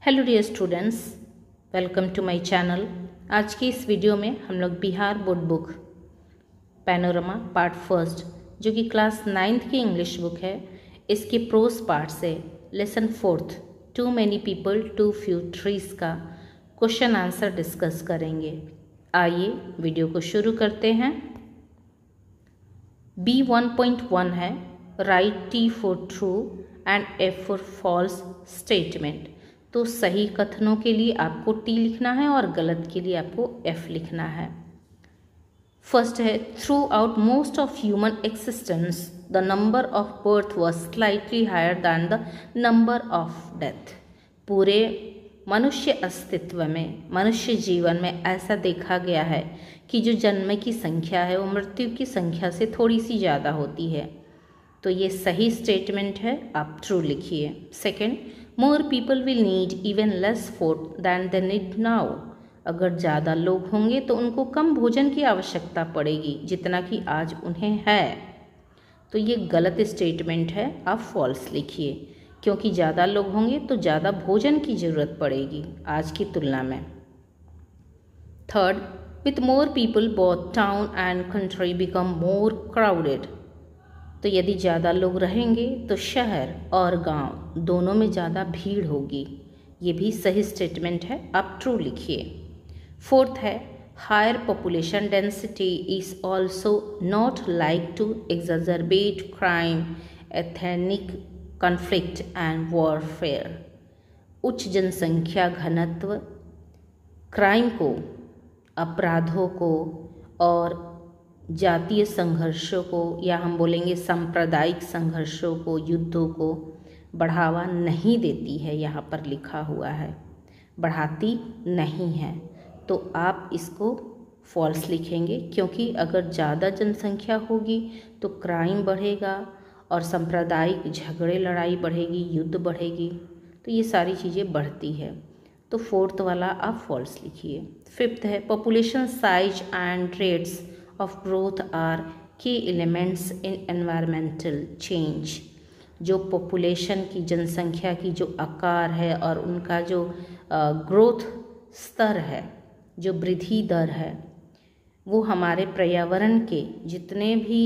Hello dear students, welcome to my channel. आज की इस वीडियो में हम लोग Bihar board book panorama part first, जो कि क्लास 9th की इंग्लिश बुक है, इसके प्रोस पार्ट से lesson fourth too many people too few trees का क्वेश्चन आंसर डिस्कस करेंगे। आइए वीडियो को शुरू करते हैं। B1.1 है write T for true and F for false statement. तो सही कथनों के लिए आपको T लिखना है और गलत के लिए आपको F लिखना है। फर्स्ट है throughout most of human existence the number of birth was slightly higher than the number of death. पूरे मनुष्य अस्तित्व में, मनुष्य जीवन में ऐसा देखा गया है कि जो जन्म की संख्या है वो मृत्यु की संख्या से थोड़ी सी ज़्यादा होती है। तो ये सही स्टेटमेंट है, आप ट्रू लिखिए। Second, more people will need even less food than they need now. अगर ज़्यादा लोग होंगे तो उनको कम भोजन की आवश्यकता पड़ेगी जितना कि आज उन्हें है। तो ये गलत स्टेटमेंट है, आप फॉल्स लिखिए, क्योंकि ज़्यादा लोग होंगे तो ज़्यादा भोजन की ज़रूरत पड़ेगी आज की तुलना में। Third, with more people both town and country become more crowded. तो यदि ज़्यादा लोग रहेंगे तो शहर और गांव दोनों में ज़्यादा भीड़ होगी। ये भी सही स्टेटमेंट है, आप ट्रू लिखिए। फोर्थ है higher population density is also not like to exacerbate crime, ethnic conflict and warfare. उच्च जनसंख्या घनत्व क्राइम को, अपराधों को और जातीय संघर्षों को, या हम बोलेंगे सांप्रदायिक संघर्षों को, युद्धों को बढ़ावा नहीं देती है। यहाँ पर लिखा हुआ है बढ़ाती नहीं है, तो आप इसको फॉल्स लिखेंगे, क्योंकि अगर ज़्यादा जनसंख्या होगी तो क्राइम बढ़ेगा और सांप्रदायिक झगड़े लड़ाई बढ़ेगी, युद्ध बढ़ेगी, तो ये सारी चीज़ें बढ़ती है। तो फोर्थ वाला आप फॉल्स लिखिए। फिफ्थ है population size and rates of growth are key elements in environmental change। जो पॉपुलेशन की, जनसंख्या की जो आकार है और उनका जो ग्रोथ स्तर है, जो वृद्धि दर है, वो हमारे पर्यावरण के जितने भी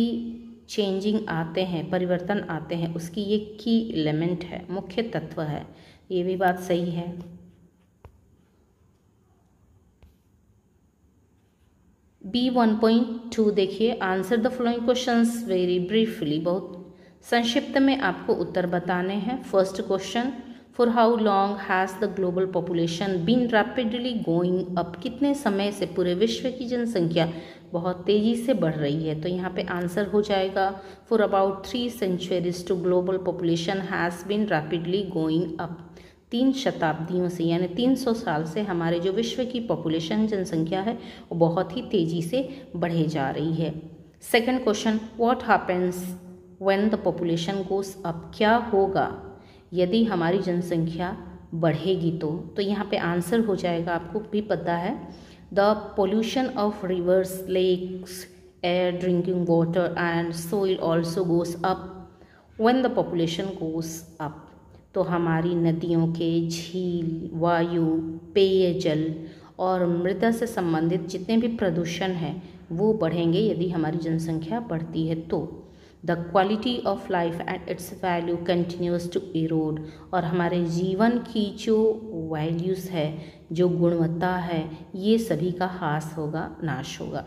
चेंजिंग आते हैं, परिवर्तन आते हैं, उसकी ये की एलिमेंट है, मुख्य तत्व है। ये भी बात सही है। B1.2 देखिए, answer the following questions very briefly. बहुत संक्षिप्त में आपको उत्तर बताने हैं। First question, for how long has the global population been rapidly going up. कितने समय से पूरे विश्व की जनसंख्या बहुत तेज़ी से बढ़ रही है। तो यहाँ पे आंसर हो जाएगा for about 3 centuries to global population has been rapidly going up. 3 शताब्दियों से, यानी 300 साल से हमारे जो विश्व की पॉपुलेशन, जनसंख्या है, वो बहुत ही तेज़ी से बढ़े जा रही है। Second question, what happens when the population goes up. क्या होगा यदि हमारी जनसंख्या बढ़ेगी तो यहाँ पे आंसर हो जाएगा, आपको भी पता है, the pollution of rivers, lakes, air, drinking water and soil also goes up when the population goes up. तो हमारी नदियों के, झील, वायु, पेयजल और मृदा से संबंधित जितने भी प्रदूषण हैं वो बढ़ेंगे यदि हमारी जनसंख्या बढ़ती है तो। The quality of life and its value continues to erode. और हमारे जीवन की जो वैल्यूज़ है, जो गुणवत्ता है, ये सभी का ह्रास होगा, नाश होगा।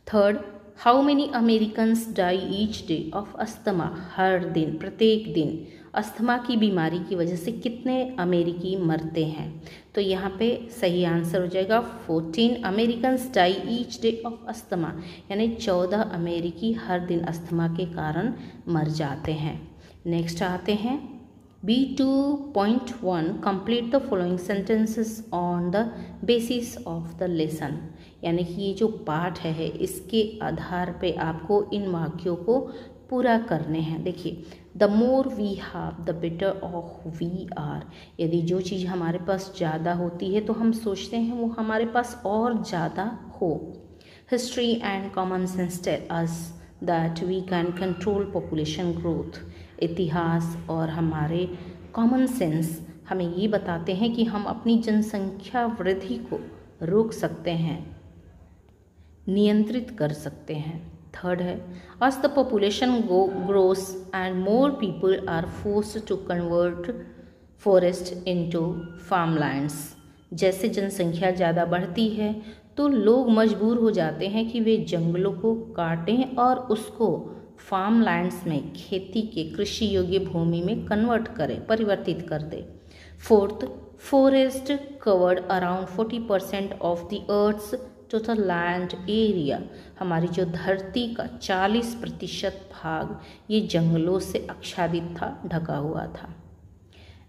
Third, how many Americans die each day of asthma. हर दिन, प्रत्येक दिन अस्थमा की बीमारी की वजह से कितने अमेरिकी मरते हैं। तो यहाँ पे सही आंसर हो जाएगा 14 Americans die each day of asthma, यानी 14 अमेरिकी हर दिन अस्थमा के कारण मर जाते हैं। नेक्स्ट आते हैं B2.1, complete the following sentences on the basis of the lesson. यानी कि ये जो पाठ है इसके आधार पे आपको इन वाक्यों को पूरा करने हैं। देखिए, the more we have the better off we are. यदि जो चीज़ हमारे पास ज़्यादा होती है तो हम सोचते हैं वो हमारे पास और ज़्यादा हो। History and common sense tell us that we can control population growth. इतिहास और हमारे कॉमन सेंस हमें ये बताते हैं कि हम अपनी जनसंख्या वृद्धि को रोक सकते हैं, नियंत्रित कर सकते हैं। थर्ड है, as the population grows and more people are forced to convert forest into farmlands। जैसे जनसंख्या ज़्यादा बढ़ती है तो लोग मजबूर हो जाते हैं कि वे जंगलों को काटें और उसको फार्मलैंड्स में, खेती के कृषि योग्य भूमि में कन्वर्ट करें, परिवर्तित कर दें। Fourth, forest covered around 40% of the earth's total land area. हमारी जो धरती का 40% भाग ये जंगलों से आच्छादित था, ढका हुआ था।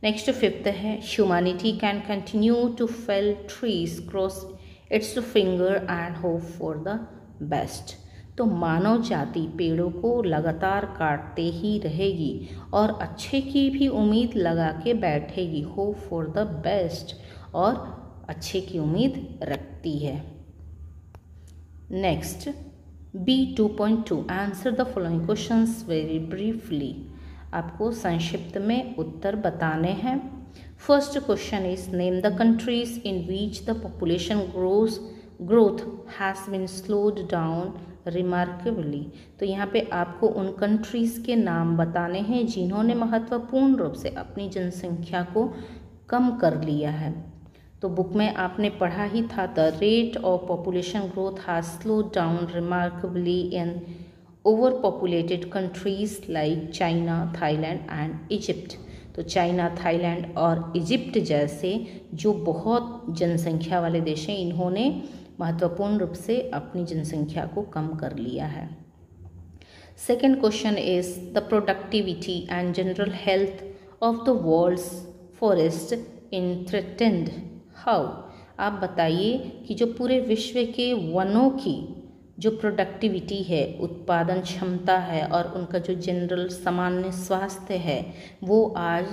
नेक्स्ट फिफ्थ है, humanity can continue to fell trees cross its finger and hope for the best. तो मानव जाति पेड़ों को लगातार काटते ही रहेगी और अच्छे की भी उम्मीद लगा के बैठेगी, होप फॉर द बेस्ट, और अच्छे की उम्मीद रखती है। Next B2.2 answer the following questions very briefly. आपको संक्षिप्त में उत्तर बताने हैं। First question is name the countries in which the population growth has been slowed down remarkably. तो यहाँ पे आपको उन कंट्रीज़ के नाम बताने हैं जिन्होंने महत्वपूर्ण रूप से अपनी जनसंख्या को कम कर लिया है। तो बुक में आपने पढ़ा ही था, the rate of population growth has slowed down remarkably in over populated countries like China, Thailand and Egypt. तो चाइना, थाईलैंड और इजिप्ट जैसे जो बहुत जनसंख्या वाले देश हैं, इन्होंने महत्वपूर्ण रूप से अपनी जनसंख्या को कम कर लिया है। Second question is the productivity and general health of the world's forest in threatened how. आप बताइए कि जो पूरे विश्व के वनों की जो प्रोडक्टिविटी है, उत्पादन क्षमता है और उनका जो जनरल सामान्य स्वास्थ्य है वो आज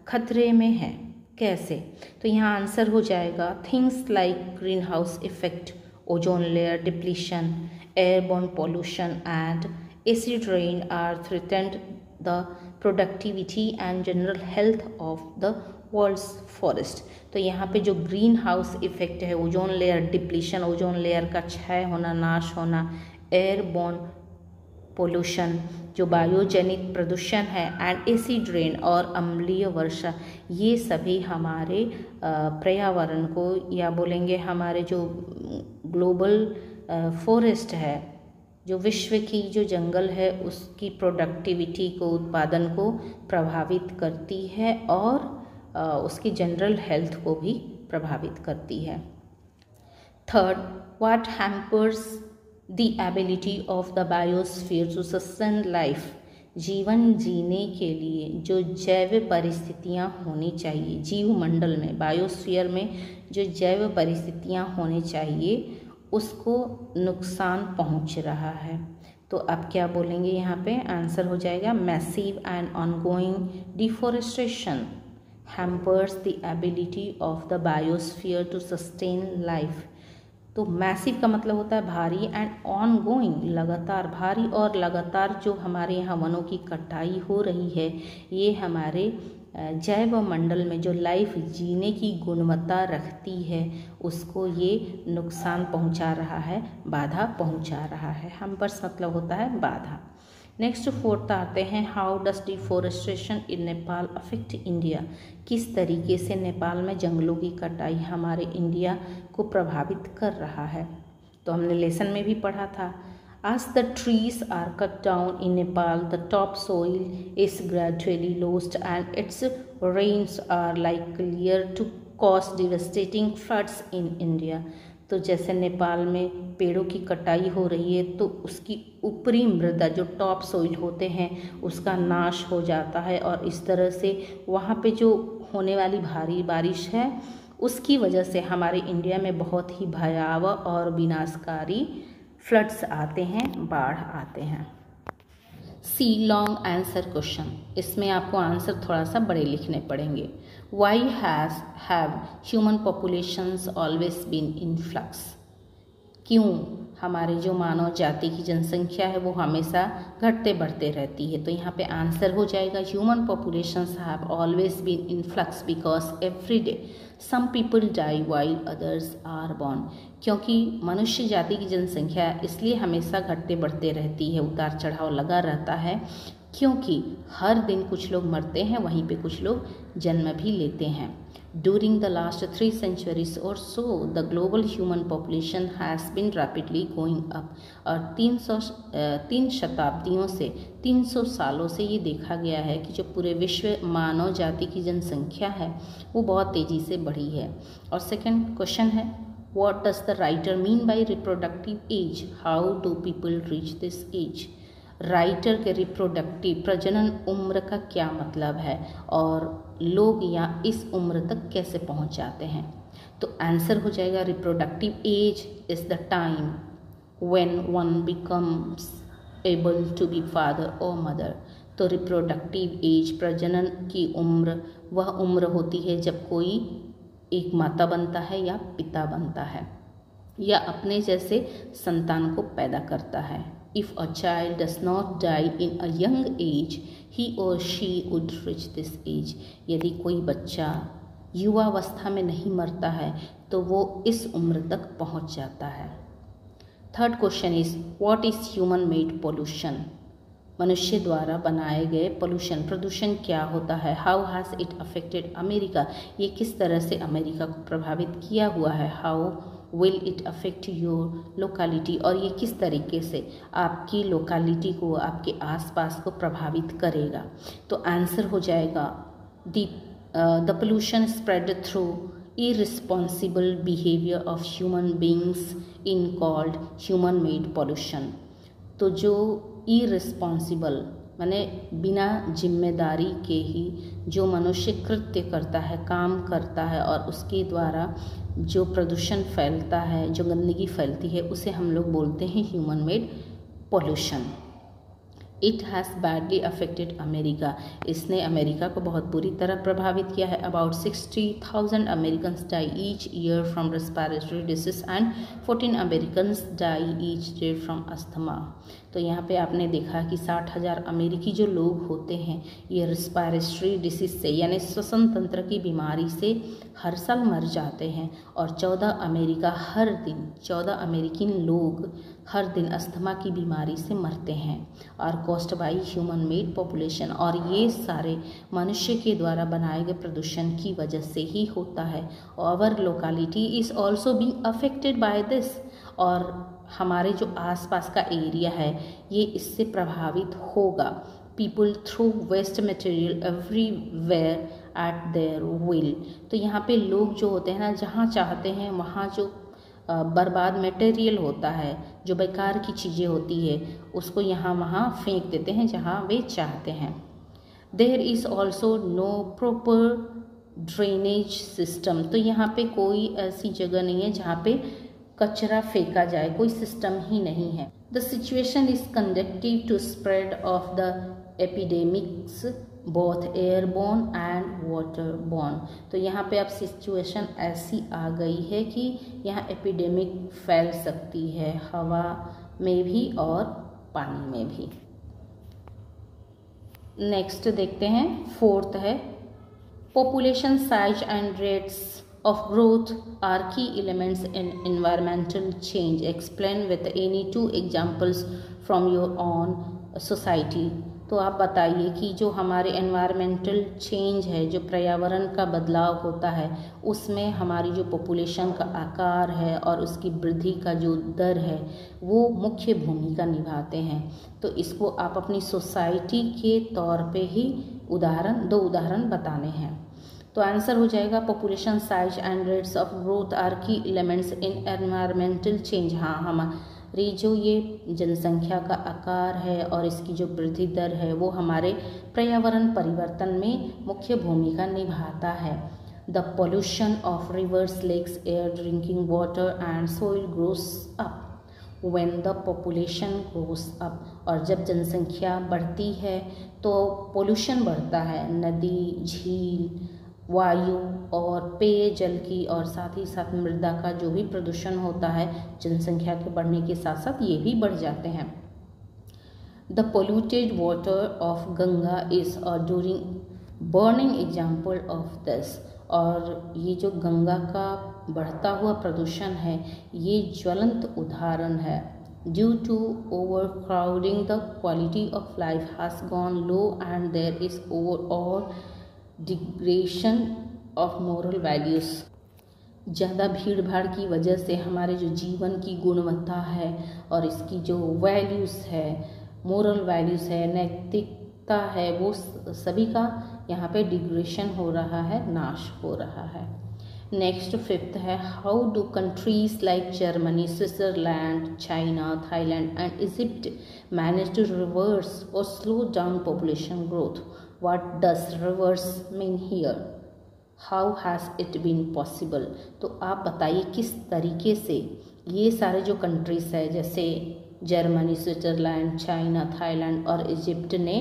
खतरे में है, कैसे। तो यहाँ आंसर हो जाएगा things like green house effect, ozone layer depletion, airborne pollution and acid rain are threatened the productivity and general health of the world's forest. तो यहाँ पे जो ग्रीन हाउस इफेक्ट है, ozone layer depletion, ozone layer का क्षय होना, नाश होना, एयरबोर्न पोल्यूशन जो वायुजनित प्रदूषण है, एंड एसिड रेन और अम्लीय वर्षा, ये सभी हमारे पर्यावरण को, या बोलेंगे हमारे जो ग्लोबल फॉरेस्ट है, जो विश्व की जो जंगल है उसकी प्रोडक्टिविटी को, उत्पादन को प्रभावित करती है और उसकी जनरल हेल्थ को भी प्रभावित करती है। Third, what hampers the ability of the biosphere to sustain life. जीवन जीने के लिए जो जैव परिस्थितियाँ होनी चाहिए, जीव मंडल में, बायोस्फीयर में जो जैव परिस्थितियाँ होनी चाहिए उसको नुकसान पहुंच रहा है। तो अब क्या बोलेंगे यहाँ पे, आंसर हो जाएगा massive and ongoing deforestation hampers the ability of the biosphere to sustain life. तो मैसिव का मतलब होता है भारी, एंड ऑनगोइंग लगातार, भारी और लगातार जो हमारे यहाँ वनों की कटाई हो रही है, ये हमारे जैव मंडल में जो लाइफ जीने की गुणवत्ता रखती है उसको ये नुकसान पहुंचा रहा है, बाधा पहुंचा रहा है। हैम्पर्स मतलब होता है बाधा। नेक्स्ट फोर्थ आते हैं, how does deforestation in Nepal affect India. किस तरीके से नेपाल में जंगलों की कटाई हमारे इंडिया को प्रभावित कर रहा है। तो हमने लेसन में भी पढ़ा था, as the trees are cut down in Nepal, the topsoil is gradually lost and its rains are likely to cause devastating floods in India। तो जैसे नेपाल में पेड़ों की कटाई हो रही है तो उसकी ऊपरी मृदा जो टॉप सोइल होते हैं उसका नाश हो जाता है, और इस तरह से वहाँ पे जो होने वाली भारी बारिश है उसकी वजह से हमारे इंडिया में बहुत ही भयावह और विनाशकारी फ्लड्स आते हैं, बाढ़ आते हैं। सी लॉन्ग आंसर क्वेश्चन, इसमें आपको आंसर थोड़ा सा बड़े लिखने पड़ेंगे। Why have human populations always been in flux. क्यों हमारे जो मानव जाति की जनसंख्या है वो हमेशा घटते बढ़ते रहती है। तो यहाँ पे आंसर हो जाएगा human populations have always been in flux because every day some people die while others are born. क्योंकि मनुष्य जाति की जनसंख्या इसलिए हमेशा घटते बढ़ते रहती है, उतार चढ़ाव लगा रहता है, क्योंकि हर दिन कुछ लोग मरते हैं, वहीं पे कुछ लोग जन्म भी लेते हैं। During the last 3 centuries or so, the global human population has been rapidly going up. और 3 शताब्दियों से 300 सालों से ये देखा गया है कि जो पूरे विश्व मानव जाति की जनसंख्या है वो बहुत तेज़ी से बढ़ी है। और सेकंड क्वेश्चन है, What does the writer mean by reproductive age? How do people reach this age? Writer के रिप्रोडक्टिव प्रजनन उम्र का क्या मतलब है और लोग यहाँ इस उम्र तक कैसे पहुँच जाते हैं? तो आंसर हो जाएगा reproductive age is the time when one becomes able to be father और मदर। तो रिप्रोडक्टिव एज प्रजनन की उम्र वह उम्र होती है जब कोई एक माता बनता है या पिता बनता है या अपने जैसे संतान को पैदा करता है। If a child does not die in a young age, he or she would reach this age. यदि कोई बच्चा युवावस्था में नहीं मरता है तो वो इस उम्र तक पहुंच जाता है। Third question is what is human made pollution? मनुष्य द्वारा बनाए गए पोल्यूशन प्रदूषण क्या होता है? How has it affected America? ये किस तरह से अमेरिका को प्रभावित किया हुआ है? How will it affect your locality? और ये किस तरीके से आपकी लोकेलिटी को, आपके आसपास को प्रभावित करेगा? तो आंसर हो जाएगा the pollution spread through irresponsible behavior of human beings in called human made pollution। तो जो irresponsible माने बिना जिम्मेदारी के ही जो मनुष्य कृत्य करता है, काम करता है और उसके द्वारा जो प्रदूषण फैलता है, जो गंदगी फैलती है, उसे हम लोग बोलते हैं human made pollution. It has badly affected America. इसने अमेरिका को बहुत बुरी तरह प्रभावित किया है। About 60,000 Americans die each year from respiratory disease and 14 Americans die each day from asthma. तो यहाँ पे आपने देखा कि 60,000 अमेरिकी जो लोग होते हैं ये रेस्पिरेटरी डिसीज से यानी श्वसन तंत्र की बीमारी से हर साल मर जाते हैं और 14 अमेरिकी लोग हर दिन अस्थमा की बीमारी से मरते हैं और caused by human made population. और ये सारे मनुष्य के द्वारा बनाए गए प्रदूषण की वजह से ही होता है। Our locality is also being affected by this. और हमारे जो आसपास का एरिया है ये इससे प्रभावित होगा। People throw waste material everywhere at their will. तो यहाँ पे लोग जो होते हैं ना, जहाँ चाहते हैं वहाँ जो बर्बाद मटेरियल होता है, जो बेकार की चीज़ें होती है, उसको यहाँ वहाँ फेंक देते हैं जहाँ वे चाहते हैं। There is also no proper drainage system. तो यहाँ पे कोई ऐसी जगह नहीं है जहाँ पे कचरा फेंका जाए, कोई सिस्टम ही नहीं है। The situation is conductive to spread of the epidemics both airborne and waterborne. तो यहाँ पे अब सिचुएशन ऐसी आ गई है कि यहाँ एपिडेमिक फैल सकती है हवा में भी और पानी में भी। नेक्स्ट देखते हैं, फोर्थ है population size and rates of growth are key elements in environmental change. Explain with any 2 examples from your own society। तो आप बताइए कि जो हमारे एनवायरमेंटल चेंज है, जो पर्यावरण का बदलाव होता है, उसमें हमारी जो पॉपुलेशन का आकार है और उसकी वृद्धि का जो दर है वो मुख्य भूमिका निभाते हैं। तो इसको आप अपनी सोसाइटी के तौर पे ही दो उदाहरण बताने हैं। तो आंसर हो जाएगा population size and rates of growth are key elements in environmental change. हाँ, हमारी जो ये जनसंख्या का आकार है और इसकी जो वृद्धि दर है वो हमारे पर्यावरण परिवर्तन में मुख्य भूमिका निभाता है। The pollution of rivers, lakes, air, drinking water and soil grows up when the population grows up. और जब जनसंख्या बढ़ती है तो पोल्यूशन बढ़ता है। नदी, झील, वायु और पेयजल की और साथ ही साथ मृदा का जो भी प्रदूषण होता है जनसंख्या के बढ़ने के साथ साथ ये भी बढ़ जाते हैं। The polluted water of Ganga is a during burning example of this. और ये जो गंगा का बढ़ता हुआ प्रदूषण है ये ज्वलंत उदाहरण है। Due to overcrowding the quality of life has gone low and there is overall degradation of moral values. ज़्यादा भीड़ भाड़ की वजह से हमारे जो जीवन की गुणवत्ता है और इसकी जो वैल्यूज़ है, मोरल वैल्यूज़ है, नैतिकता है, वो सभी का यहाँ पे डिग्रेडेशन हो रहा है, नाश हो रहा है। नेक्स्ट 5th है, how do countries like Germany, Switzerland, China, Thailand and Egypt manage to reverse और slow down population growth? What does reverse mean here? How has it been possible? तो आप बताइए किस तरीके से ये सारे जो कंट्रीज़ है जैसे जर्मनी, स्विट्ज़रलैंड, चाइना, थाईलैंड और इजिप्ट ने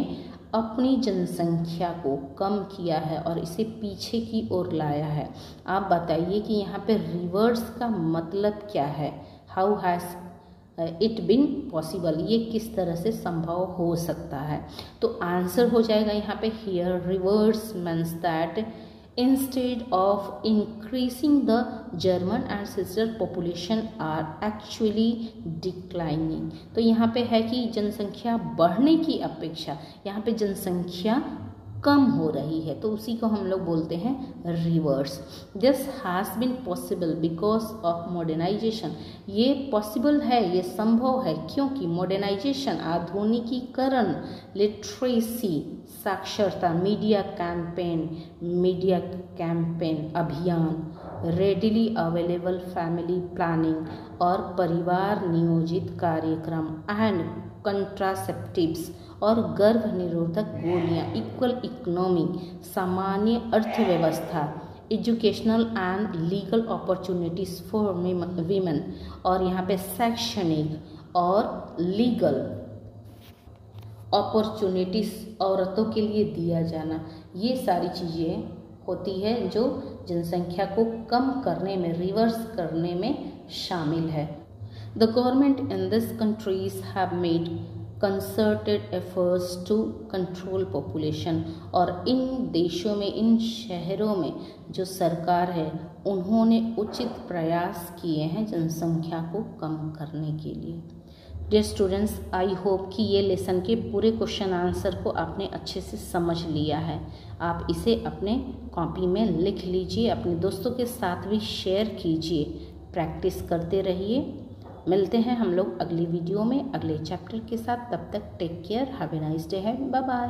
अपनी जनसंख्या को कम किया है और इसे पीछे की ओर लाया है। आप बताइए कि यहाँ पे रिवर्स का मतलब क्या है? How has it been possible, ये किस तरह से संभव हो सकता है? तो आंसर हो जाएगा यहाँ पे here reverse means that instead of increasing the german and sister population are actually declining. तो यहाँ पे है कि जनसंख्या बढ़ने की अपेक्षा यहाँ पे जनसंख्या कम हो रही है, तो उसी को हम लोग बोलते हैं reverse. This has been possible because of modernization. ये पॉसिबल है, ये संभव है क्योंकि मॉडर्नाइजेशन आधुनिकीकरण, लिटरेसी साक्षरता, मीडिया कैंपेन अभियान, रेडिली अवेलेबल फैमिली प्लानिंग और परिवार नियोजित कार्यक्रम एंड कंट्रासेप्टिव्स और गर्भ निरोधक गोलियां, इक्वल इकोनॉमी, सामान्य अर्थव्यवस्था, educational and legal opportunities for women और यहाँ पे शैक्षणिक और लीगल अपॉर्चुनिटीज़ औरतों के लिए दिया जाना, ये सारी चीज़ें होती है जो जनसंख्या को कम करने में, रिवर्स करने में शामिल है। The government in this countries have made concerted efforts to control population. और इन देशों में, इन शहरों में जो सरकार है उन्होंने उचित प्रयास किए हैं जनसंख्या को कम करने के लिए। डियर स्टूडेंट्स, आई होप कि ये लेसन के पूरे क्वेश्चन आंसर को आपने अच्छे से समझ लिया है। आप इसे अपने कॉपी में लिख लीजिए, अपने दोस्तों के साथ भी शेयर कीजिए, प्रैक्टिस करते रहिए। मिलते हैं हम लोग अगली वीडियो में अगले चैप्टर के साथ। तब तक take care, have a nice day है, बाय बाय।